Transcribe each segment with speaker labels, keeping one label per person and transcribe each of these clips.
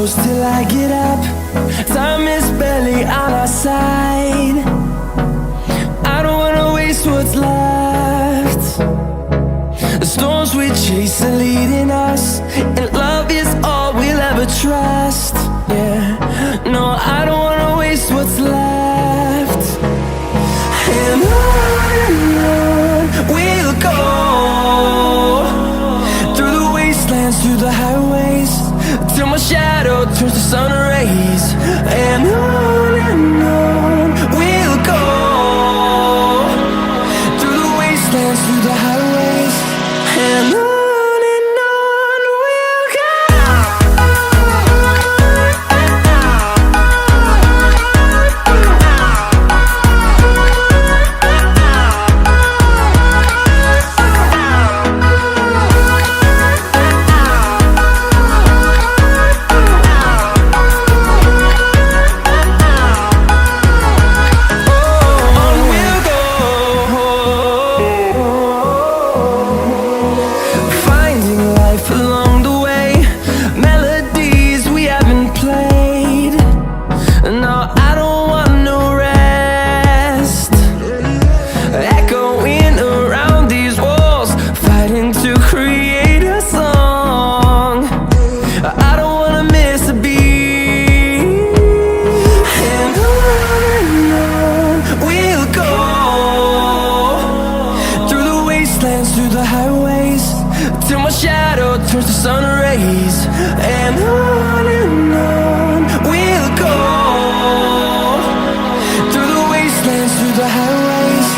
Speaker 1: close till I get up. Time is barely on our side. I don't wanna waste what's left. The storms we chase are leading us, and love is all we'll ever trust. Yeah, no, I don't wanna waste what's left. And on we'll go, through the wastelands, through the highways, till my shadow turns to sun rays. And on we'll go, through the wastelands, through the highways, and on. Through the highways, till my shadow turns to sun rays. And on we'll go, through the wastelands, through the highways,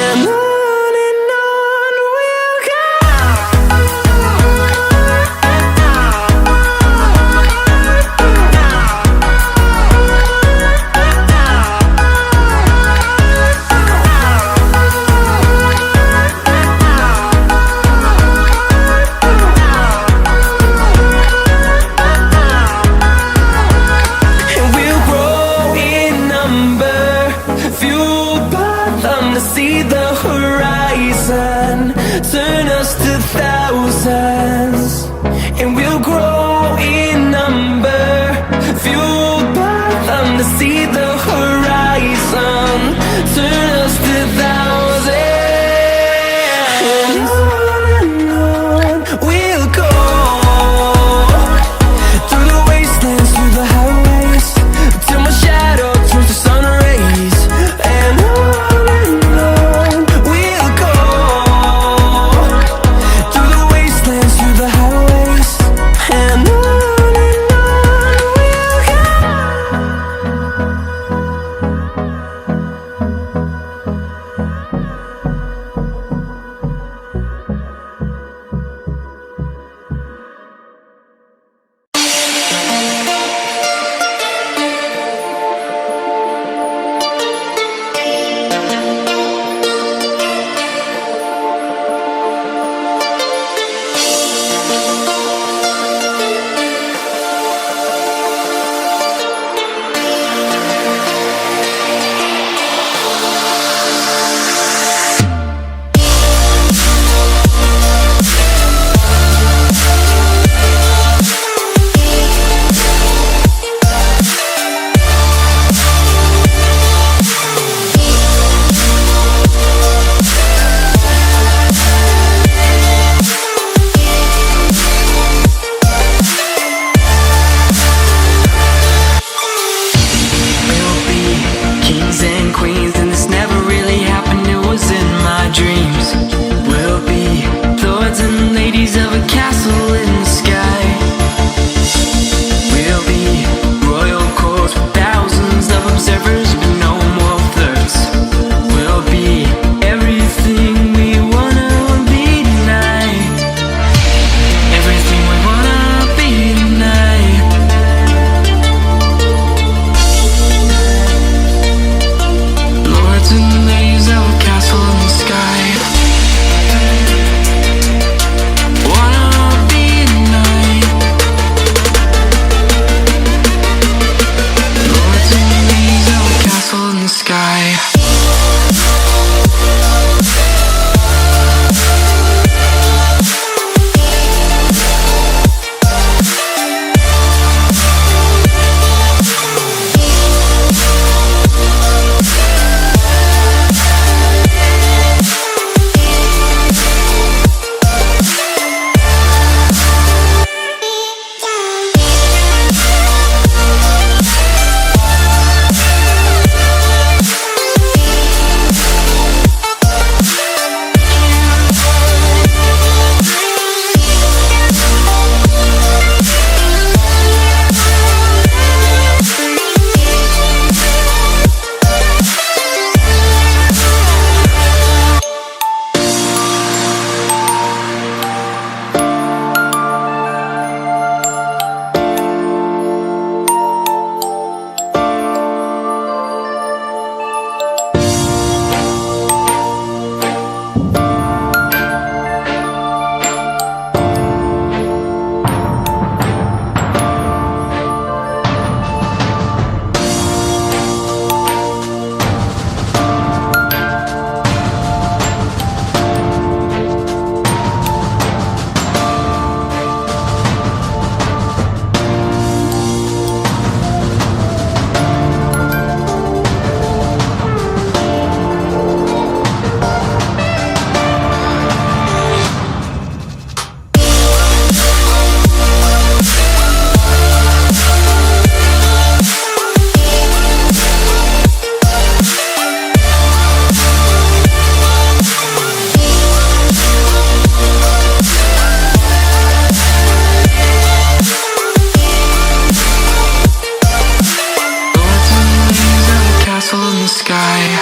Speaker 1: and on. See the horizon turn us to thousands, and we'll grow in number, fueled by them to see the horizon turn us to thousands. And on we'll go, through the wastelands, through the highways, till my shadow turns to sun rays. And sky.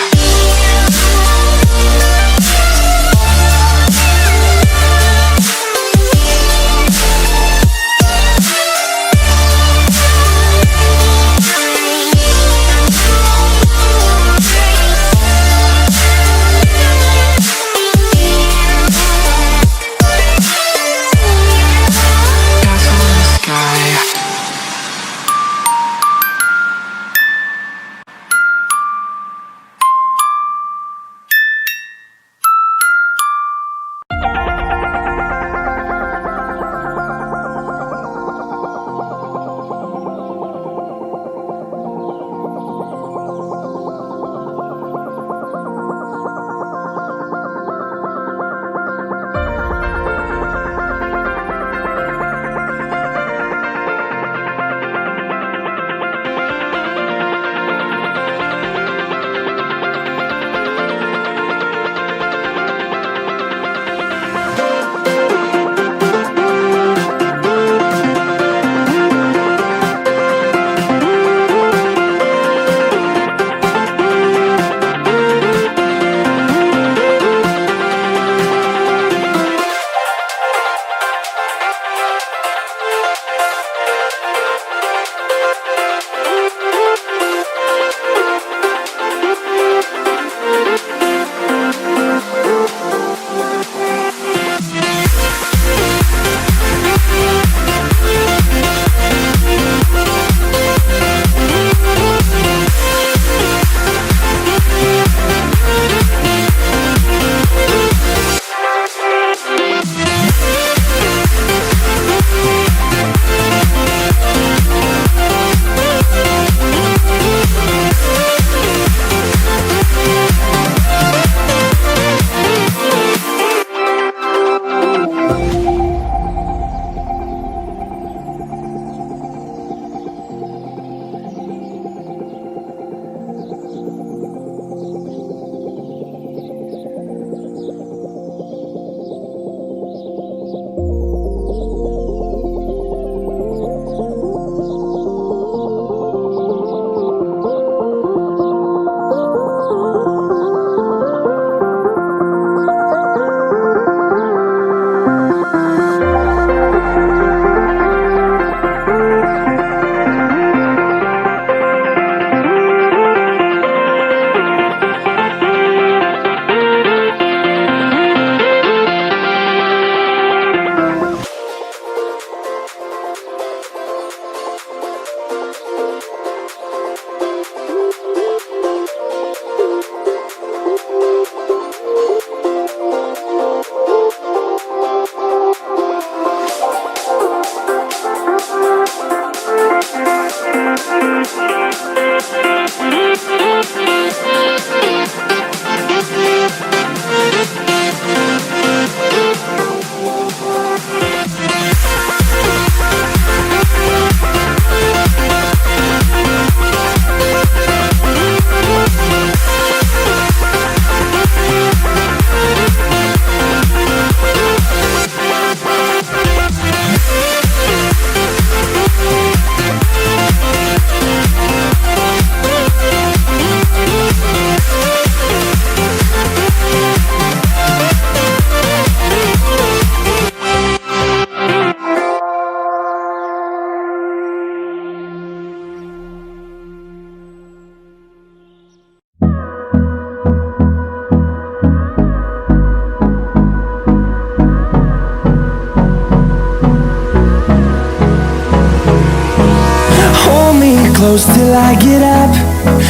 Speaker 1: Close till I get up.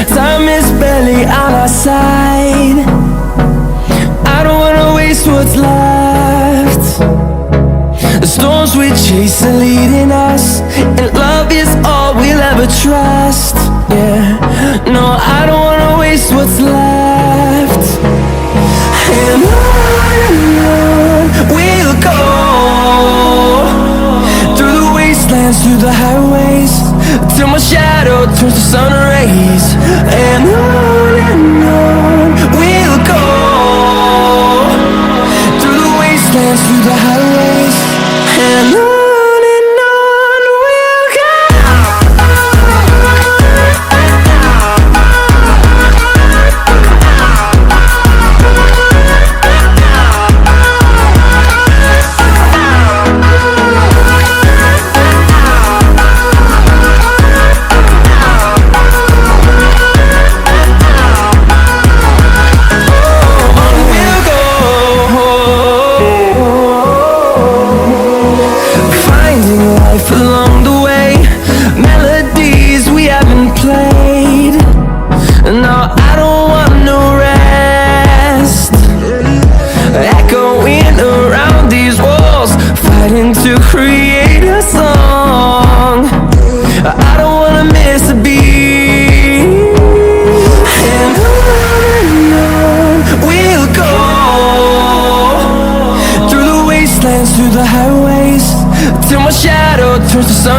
Speaker 1: Time is barely on our side. I don't wanna waste what's left. The storms we chase are leading us, and love is all we'll ever trust. Yeah, no, I don't wanna waste what's left. And on we'll go, through the wastelands, through the highways, till my shadow turns to sun rays. And on we'll go, through the wastelands, through the highways. And on we'll go. turns to sun.